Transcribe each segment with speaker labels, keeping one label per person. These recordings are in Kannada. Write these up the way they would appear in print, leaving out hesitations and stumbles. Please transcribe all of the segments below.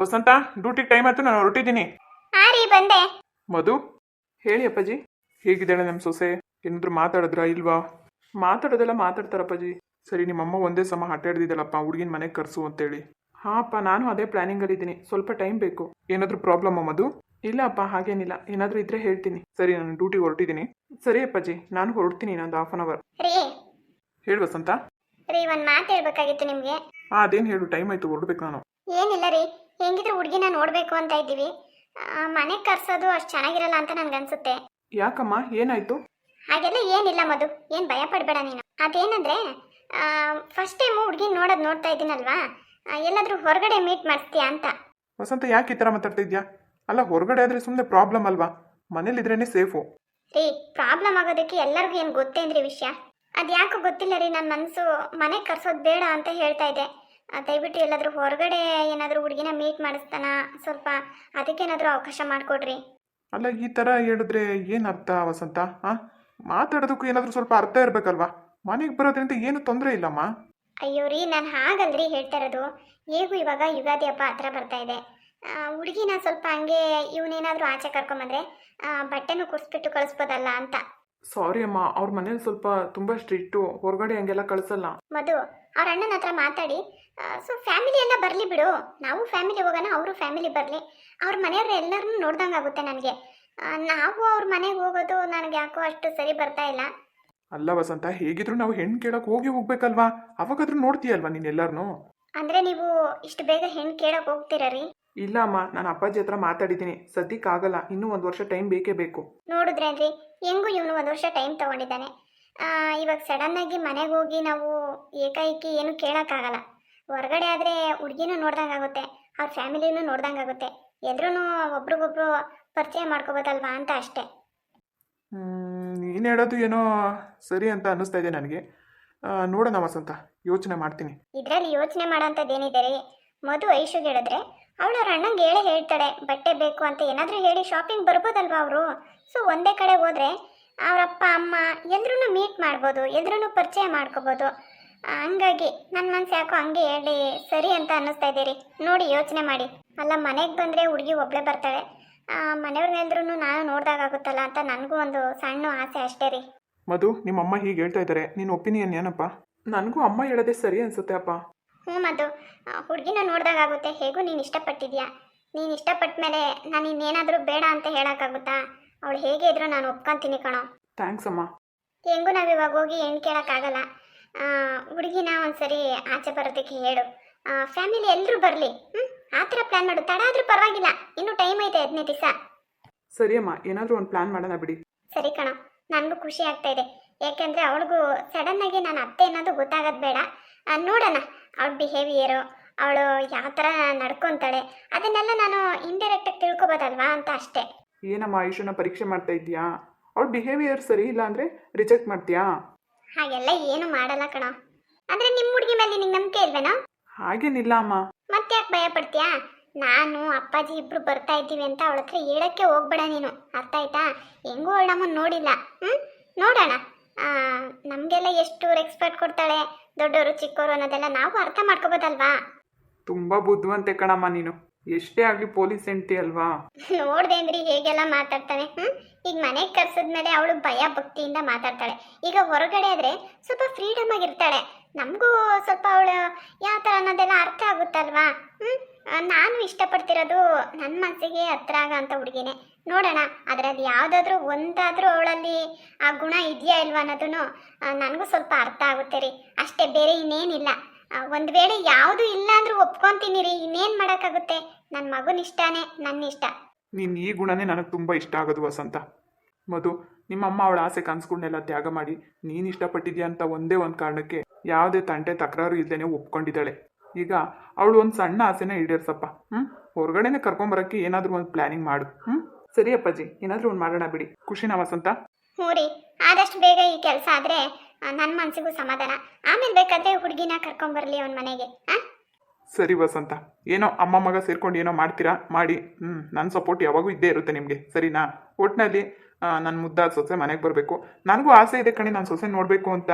Speaker 1: ವಸಂತ, ಡ್ಯೂಟಿಗೆ ಟೈಮ್ ಆಯ್ತು, ನಾನು ಹೊರಟಿದ್ದೀನಿ.
Speaker 2: ಹಾ ರೀ ಬಂದೆ.
Speaker 1: ಮಧು, ಹೇಳಿ ಅಪ್ಪಾಜಿ. ಹೇಗಿದ್ದಾಳೆ ನಮ್ಮ ಸೊಸೆ? ಏನಾದ್ರು ಮಾತಾಡಿದ್ರಾ ಇಲ್ವಾ? ಮಾತಾಡೋದೆಲ್ಲ ಮಾತಾಡ್ತಾರಪ್ಪಾಜಿ. ಸರಿ, ನಿಮ್ಮಮ್ಮ ಒಂದೇ ಸಮ ಹಠ ಹಿಡ್ದಿದ್ದಲ್ಲಪ್ಪ ಹುಡುಗಿನ ಮನೆಗೆ ಕರ್ಸು ಅಂತೇಳಿ. ಹಾಂ ಅಪ್ಪ, ನಾನು ಅದೇ ಪ್ಲಾನಿಂಗಲ್ಲಿದ್ದೀನಿ. ಸ್ವಲ್ಪ ಟೈಮ್ ಬೇಕು. ಏನಾದರೂ ಪ್ರಾಬ್ಲಮ್ಮ ಮಧು? ಇಲ್ಲ ಅಪ್ಪ, ಹಾಗೇನಿಲ್ಲ. ಏನಾದರೂ ಇದ್ರೆ ಹೇಳ್ತೀನಿ. ಸರಿ, ನಾನು ಡ್ಯೂಟಿಗೆ ಹೊರಟಿದ್ದೀನಿ. ಸರಿ ಅಪ್ಪಾಜಿ, ನಾನು ಹೊರಡ್ತೀನಿ ಇನ್ನೊಂದು ಹಾಫ್ ಆನ್ ಅವರ್.
Speaker 2: ರೀ
Speaker 1: ಹೇಳು ವಸಂತ.
Speaker 2: ರೀ ಒಂದು ಮಾತು ಹೇಳ್ಬೇಕಾಗಿತ್ತು ನಿಮಗೆ.
Speaker 1: ಹಾಂ, ಅದೇನು ಹೇಳು, ಟೈಮ್ ಆಯಿತು, ಹೊರಡ್ಬೇಕು ನಾನು.
Speaker 2: ಏನಿಲ್ಲ ರೀ, ಹೆಂಗಿದ್ರು ಹುಡುಗಿನ ನೋಡಬೇಕು ಅಂತ ಇದ್ದೀವಿ. ಮನೆಗೆ ಕರ್ಸೋದು ಅಷ್ಟು ಚೆನ್ನಾಗಿರಲ್ಲ ಅಂತ ನನ್ಗನ್ಸುತ್ತೆ.
Speaker 1: ಯಾಕಮ್ಮ, ಏನಾಯಿತು?
Speaker 2: ಹಾಗೆಲ್ಲ ಏನಿಲ್ಲ ಮಧು, ಏನು ಭಯ ಪಡಬೇಡ ನೀನು. ಅದೇನಂದ್ರೆ ಫಸ್ಟ್ ಟೈಮು ಹುಡುಗಿನ ನೋಡ್ತಾ ಇದ್ದೀನಲ್ವಾ, ಎಲ್ಲಾದರೂ ಹೊರಗಡೆ ಮೀಟ್ ಮಾಡಿಸ್ತೀಯಾ ಅಂತ.
Speaker 1: ವಸಂತ, ಯಾಕೆ ಈ ಥರ ಮಾತಾಡ್ತಾ ಇದೆಯಾ? ಅಲ್ಲ, ಹೊರಗಡೆ ಆದರೆ ಸುಮ್ಮನೆ ಪ್ರಾಬ್ಲಮ್ ಅಲ್ವಾ? ಮನೇಲಿದ್ರೇ ಸೇಫು.
Speaker 2: ರೀ, ಪ್ರಾಬ್ಲಮ್ ಆಗೋದಕ್ಕೆ ಎಲ್ಲರಿಗೂ ಏನು ಗೊತ್ತೇನ್ರಿ ವಿಷಯ? ಅದು ಯಾಕೋ ಗೊತ್ತಿಲ್ಲ ರೀ, ನನ್ನ ಮನಸ್ಸು ಮನೆಗೆ ಕರ್ಸೋದು ಬೇಡ ಅಂತ ಹೇಳ್ತಾ ಇದೆ. ದಯವಿಟ್ಟು ಎಲ್ಲಾದರೂ ಹೊರಗಡೆ ಏನಾದರೂ ಹುಡುಗಿನ ಮೀಟ್ ಮಾಡಿಸ್ತಾನ, ಸ್ವಲ್ಪ ಅದಕ್ಕೇನಾದರೂ ಅವಕಾಶ ಮಾಡಿಕೊಡ್ರಿ.
Speaker 1: ಅಲ್ಲ, ಈ ಥರ ಹೇಳಿದ್ರೆ ಏನು ಅರ್ಥ ವಸಂತ? ಹಾಂ, ಮಾತಾಡೋದಕ್ಕೂ ಏನಾದರೂ ಸ್ವಲ್ಪ ಅರ್ಥ ಇರಬೇಕಲ್ವಾ? ಮನೆಗೆ ಬರೋದ್ರಿಂದ ಏನು ತೊಂದರೆ ಇಲ್ಲಮ್ಮ.
Speaker 2: ಅಯ್ಯೋ ರೀ, ನಾನು ಹಾಗಲ್ರಿ ಹೇಳ್ತಾ ಇರೋದು. ಹೇಗೂ ಇವಾಗ ಯುಗಾದಿ ಹಬ್ಬ ಹತ್ರ ಬರ್ತಾ ಇದೆ. ಹುಡುಗಿನ ಸ್ವಲ್ಪ ಹಂಗೆ ಇವನೇನಾದರೂ ಆಚೆ ಕರ್ಕೊಂಬಂದ್ರೆ ಬಟ್ಟೆನೂ ಕುಡಿಸ್ಬಿಟ್ಟು ಕಳಿಸ್ಬೋದಲ್ಲ ಅಂತ.
Speaker 1: ಸಾರಿ ಅಮ್ಮ, ಅವ್ರ ಮನೇಲಿ ಸ್ವಲ್ಪ ತುಂಬ ಸ್ಟ್ರಿಕ್ಟು, ಹೊರಗಡೆ ಹಂಗೆಲ್ಲ ಕಳಿಸಲ್ಲ.
Speaker 2: ಮಧು, ಅವ್ರ ಅಣ್ಣನ ಹತ್ರ ಮಾತಾಡಿ ಸೊ ಫ್ಯಾಮಿಲಿ ಎಲ್ಲ ಬರಲಿ ಬಿಡು. ನಾವು ಫ್ಯಾಮಿಲಿ ಹೋಗೋಣ, ಅವರು ಫ್ಯಾಮಿಲಿ ಬರಲಿ. ಅವ್ರ ಮನೆಯವ್ರು ಎಲ್ಲರನ್ನೂ ನೋಡ್ದಂಗೆ ಆಗುತ್ತೆ ನನಗೆ. ನಾವು ಅವ್ರ ಮನೆಗೆ ಹೋಗೋದು ನನಗೆ ಯಾಕೋ ಅಷ್ಟು ಸರಿ ಬರ್ತಾ ಇಲ್ಲ.
Speaker 1: ಅಲ್ಲ ವಸಂತ, ಹೇಗಿದ್ರು ನಾವು ಹೆಣ್ಣು ಕೇಳಕ್ಕೆ ಹೋಗ್ಬೇಕಲ್ವಾ? ಅವಾಗಾದ್ರೂ ನೋಡ್ತೀಯಲ್ವಾ ನೀನು ಎಲ್ಲರನ್ನೂ?
Speaker 2: ಅಂದರೆ ನೀವು ಇಷ್ಟು ಬೇಗ ಹೆಣ್ಣು ಕೇಳಕ್ಕೆ ಹೋಗ್ತೀರಾ ರೀ?
Speaker 1: ಇಲ್ಲ ಅಮ್ಮ, ನಾನು ಅಪ್ಪಾಜಿ ಹತ್ರ ಮಾತಾಡಿದ್ದೀನಿ. ಸದ್ಯಕ್ಕಾಗಲ್ಲ, ಇನ್ನೂ 1 ವರ್ಷ ಟೈಮ್ ಬೇಕೇ ಬೇಕು.
Speaker 2: ನೋಡಿದ್ರೇನ್ರಿ, ಹೆಂಗೂ ಇವನು 1 ವರ್ಷ ಟೈಮ್ ತೊಗೊಂಡಿದ್ದಾನೆ. ಇವಾಗ ಸಡನ್ನಾಗಿ ಮನೆಗೆ ಹೋಗಿ ನಾವು ಏಕಾಏಕಿ ಏನು ಕೇಳೋಕ್ಕಾಗಲ್ಲ. ಹೊರಗಡೆ ಆದರೆ ಹುಡುಗಿನೂ ನೋಡ್ದಂಗೆ ಆಗುತ್ತೆ, ಅವ್ರ ಫ್ಯಾಮಿಲಿನೂ ನೋಡ್ದಂಗೆ ಆಗುತ್ತೆ. ಎಲ್ಲರೂ ಒಬ್ರಿಗೊಬ್ರು ಪರಿಚಯ ಮಾಡ್ಕೋಬೋದಲ್ವಾ ಅಂತ ಅಷ್ಟೇ.
Speaker 1: ನೀನು ಹೇಳೋದು ಏನೋ ಸರಿ ಅಂತ ಅನ್ನಿಸ್ತಾ ಇದೆ ನನಗೆ. ನೋಡೋಣ ವಸಂತ, ಯೋಚನೆ ಮಾಡ್ತೀನಿ.
Speaker 2: ಇದರಲ್ಲಿ ಯೋಚನೆ ಮಾಡೋಂಥದ್ದೇನಿದೆ ರೀ? ಮಧು ಐಶುಗೆ ಹೇಳಿದ್ರೆ ಅವಳು ಅವ್ರ ಅಣ್ಣಂಗೆ ಹೇಳ್ತಾಳೆ ಬಟ್ಟೆ ಬೇಕು ಅಂತ. ಏನಾದರೂ ಹೇಳಿ ಶಾಪಿಂಗ್ ಬರ್ಬೋದಲ್ವಾ ಅವರು? ಸೊ ಒಂದೇ ಕಡೆ ಹೋದರೆ ಅವರಪ್ಪ ಅಮ್ಮ ಎಲ್ಲರೂ ಮೀಟ್ ಮಾಡ್ಬೋದು, ಎಲ್ಲರೂ ಪರಿಚಯ ಮಾಡ್ಕೋಬೋದು. ಹಂಗಾಗಿ ನನ್ನ ಮನಸ್ಸು ಯಾಕೋ ಹಂಗೆ ಹೇಳಿ ಸರಿ ಅಂತ ಅನ್ನಿಸ್ತಾ ಇದ್ದೀರಿ. ನೋಡಿ ಯೋಚನೆ ಮಾಡಿ. ಅಲ್ಲ, ಮನೆಗೆ ಬಂದರೆ ಹುಡುಗಿ ಒಬ್ಬಳೇ ಬರ್ತಾಳೆ, ಮನೆಯವ್ರನ್ನೆಲ್ದ್ರೂ ನಾನು ನೋಡ್ದಾಗುತ್ತಲ್ಲ ಅಂತ ನನಗೂ ಒಂದು ಸಣ್ಣ ಆಸೆ ಅಷ್ಟೇ ರೀ.
Speaker 1: ಮಧು, ನಿಮ್ಮ ಅಮ್ಮ ಹೀಗೆ ಹೇಳ್ತಾ ಇದ್ದಾರೆ, ನಿನ್ನ ಒಪಿನಿಯನ್ ಏನಪ್ಪ? ನನಗೂ ಅಮ್ಮ ಹೇಳೋದೇ ಸರಿ ಅನ್ಸುತ್ತೆ ಅಪ್ಪ.
Speaker 2: ಹ್ಞೂ ಮಧು, ಹುಡುಗಿನ ನೋಡ್ದಾಗುತ್ತೆ. ಹೇಗೂ ನೀನು ಇಷ್ಟಪಟ್ಟಿದ್ಯಾ. ನೀನು ಇಷ್ಟಪಟ್ಟ ಮೇಲೆ ನಾನು ಇನ್ನೇನಾದರೂ ಬೇಡ ಅಂತ ಹೇಳೋಕ್ಕಾಗುತ್ತಾ? ಅವಳು ಹೇಗೆ ಇದ್ರೂ ನಾನು ಒಪ್ಕೊತೀನಿ ಕಣೋ.
Speaker 1: ಥ್ಯಾಂಕ್ಸ್ ಅಮ್ಮ.
Speaker 2: ಹೆಂಗೂ ನಾವು ಇವಾಗ ಹೋಗಿ ಹೆಣ್ಣು ಕೇಳೋಕ್ಕಾಗಲ್ಲ. ಹುಡುಗಿನ ಒಂದ್ಸರಿ ಆಚೆ ಬರೋದಕ್ಕೆ ಹೇಳು. ಫ್ಯಾಮಿಲಿ ಎಲ್ಲರೂ ಬರಲಿ. ಆ ಥರ ಪ್ಲ್ಯಾನ್ ಮಾಡು. ತಡ ಆದರೂ ಪರವಾಗಿಲ್ಲ, ಇನ್ನೂ ಟೈಮ್ ಐತೆ 15 ದಿವಸ.
Speaker 1: ಸರಿ ಅಮ್ಮ, ಏನಾದರೂ ಒಂದು ಪ್ಲ್ಯಾನ್ ಮಾಡೋಣ ಬಿಡಿ.
Speaker 2: ಸರಿ ಕಣೋ, ನನಗೂ ಖುಷಿ ಆಗ್ತಾ ಇದೆ. ಯಾಕೆಂದರೆ ಅವಳಿಗೂ ಸಡನ್ನಾಗಿ ನಾನು ಅತ್ತೆ ಅನ್ನೋದು ಗೊತ್ತಾಗೋದು ಬೇಡ. ನೋಡೋಣ ಅವಳ ಬಿಹೇವಿಯರು, ಅವಳು ಯಾವ ಥರ ನಡ್ಕೊತಾಳೆ, ಅದನ್ನೆಲ್ಲ ನಾನು ಇಂಡೈರೆಕ್ಟಾಗಿ ತಿಳ್ಕೊಬೋದಲ್ವಾ ಅಂತ ಅಷ್ಟೇ.
Speaker 1: ಏನಮ್ಮ, ಆಯುಷನ ಪರೀಕ್ಷೆ ಮಾಡ್ತಾ ಇದೆಯಾ? ಅವಳ ಬಿಹೇವಿಯರ್ ಸರಿ ಇಲ್ಲ ಅಂದರೆ ರಿಜೆಕ್ಟ್ ಮಾಡ್ತೀಯಾ?
Speaker 2: ಹಾಗೆಲ್ಲ ಏನು ಮಾಡಲ್ಲ ಕಣೋ. ಅಂದರೆ ನಿಮ್ಮ ಹುಡುಗಿ ಮೇಲೆ ನಿನಗೆ ನಂಬಿಕೆ ಇಲ್ವೇನೋ?
Speaker 1: ಹಾಗೇನಿಲ್ಲ ಅಮ್ಮ.
Speaker 2: ಮತ್ತೆ ಯಾಕೆ ಭಯ ಪಡ್ತೀಯಾ? ನಾನು ಅಪ್ಪಾಜಿ ಇಬ್ರು ಬರ್ತಾ ಇದ್ದೀವಿ ಅಂತ ಅವಳ ಹತ್ರ ಹೇಳಕ್ಕೆ ಹೋಗ್ಬೇಡ ನೀನು, ಅರ್ಥ ಆಯ್ತಾ? ಹೆಂಗೂ ಅವಳ ನಮ್ಮನ್ನು ನೋಡಿಲ್ಲ. ನೋಡೋಣ. ನಮಗೆಲ್ಲ ಎಷ್ಟು ರೆಸ್ಪೆಕ್ಟ್ ಕೊಡ್ತಾಳೆ, ದೊಡ್ಡವರು ಚಿಕ್ಕವರು ಅನ್ನೋದೆಲ್ಲ ನಾವು ಅರ್ಥ ಮಾಡ್ಕೋಬೋದಲ್ವಾ?
Speaker 1: ತುಂಬ ಬುದ್ಧಿವಂತೆ ಕಣಮ್ಮ ನೀನು. ಎಷ್ಟೇ ಆಗಲಿ ಪೊಲೀಸ್ ಹೆಂಡ್ತಿ ಅಲ್ವಾ?
Speaker 2: ನೋಡ್ದೇನ್ರಿ ಹೇಗೆಲ್ಲ ಮಾತಾಡ್ತಾನೆ. ಈಗ ಮನೆಗೆ ಕರ್ಸಿದ್ಮೇಲೆ ಅವಳು ಭಯ ಭಕ್ತಿಯಿಂದ ಮಾತಾಡ್ತಾಳೆ. ಈಗ ಹೊರಗಡೆ ಆದರೆ ಸ್ವಲ್ಪ ಫ್ರೀಡಮ್ ಆಗಿರ್ತಾಳೆ. ನಮಗೂ ಸ್ವಲ್ಪ ಅವಳು ಯಾವ ಥರ ಅನ್ನೋದೆಲ್ಲ ಅರ್ಥ ಆಗುತ್ತಲ್ವಾ? ನಾನು ಇಷ್ಟಪಡ್ತಿರೋದು ನನ್ನ ಮನಸ್ಸಿಗೆ ಹತ್ರ ಆಗೋಂಥ ಹುಡುಗಿನೇ. ನೋಡೋಣ, ಅದರಲ್ಲಿ ಯಾವುದಾದ್ರೂ ಒಂದಾದರೂ ಅವಳಲ್ಲಿ ಆ ಗುಣ ಇದೆಯಾ ಇಲ್ವಾ ಅನ್ನೋದನ್ನು ನನಗೂ ಸ್ವಲ್ಪ ಅರ್ಥ ಆಗುತ್ತೆ ರೀ, ಅಷ್ಟೇ, ಬೇರೆ ಇನ್ನೇನಿಲ್ಲ. ಒಂದು ವೇಳೆ ಯಾವುದು ಇಲ್ಲ ಅಂದ್ರೂ ಒಪ್ಕೊತೀನಿ ರೀ, ಇನ್ನೇನು ಮಾಡೋಕ್ಕಾಗುತ್ತೆ? ನನ್ನ ಮಗನ ಇಷ್ಟನೇ, ನನ್ನ ಇಷ್ಟ.
Speaker 1: ನೀನು ಈ ಗುಣನೇ ನನಗೆ ತುಂಬ ಇಷ್ಟ ಆಗೋದು ವಸಂತ. ಮಧು, ನಿಮ್ಮಮ್ಮ ಅವಳ ಆಸೆ ಕನಸುಗಳನ್ನೆಲ್ಲ ತ್ಯಾಗ ಮಾಡಿ ನೀನು ಇಷ್ಟಪಟ್ಟಿದ್ಯಾ ಅಂತ ಒಂದೇ ಒಂದು ಕಾರಣಕ್ಕೆ ಯಾವುದೇ ತಂಟೆ ತಕರಾರು ಇಲ್ಲದೇ ಒಪ್ಕೊಂಡಿದ್ದಾಳೆ. ಈಗ ಅವಳು ಒಂದು ಸಣ್ಣ ಆಸೆನ ಈಡೇರ್ಸಪ್ಪ. ಹೊರಗಡೆನೆ ಕರ್ಕೊಂಬರೋಕ್ಕೆ ಏನಾದರೂ ಒಂದು ಪ್ಲ್ಯಾನಿಂಗ್ ಮಾಡು. ಸರಿ ಅಪ್ಪಾಜಿ, ಏನಾದರೂ ಒಂದು ಮಾಡೋಣ ಬಿಡಿ. ಖುಷಿನಾ ವಸಂತ?
Speaker 2: ಹ್ಞೂ ರೀ, ಆದಷ್ಟು ಬೇಗ ಈ ಕೆಲಸ ಆದರೆ ನನ್ನ ಮನಸ್ಸಿಗೂ ಸಮಾಧಾನ. ಆಮೇಲೆ ಬೇಕಾದರೆ ಹುಡುಗಿನ ಕರ್ಕೊಂಬರಲಿ ಅವನ ಮನೆಗೆ.
Speaker 1: ಸರಿ ವಸಂತ, ಏನೋ ಅಮ್ಮ ಮಗ ಸೇರ್ಕೊಂಡು ಏನೋ ಮಾಡ್ತೀರಾ ಮಾಡಿ. ನನ್ನ ಸಪೋರ್ಟ್ ಯಾವಾಗೂ ಇದ್ದೇ ಇರುತ್ತೆ ನಿಮಗೆ, ಸರಿನಾ? ಒಟ್ಟಿನಲ್ಲಿ ನನ್ನ ಮುದ್ದಾದ ಸೊಸೆ ಮನೆಗೆ ಬರಬೇಕು. ನನಗೂ ಆಸೆ ಇದೆ ಕಣೆ, ನಾನು ಸೊಸೆ ನೋಡಬೇಕು ಅಂತ.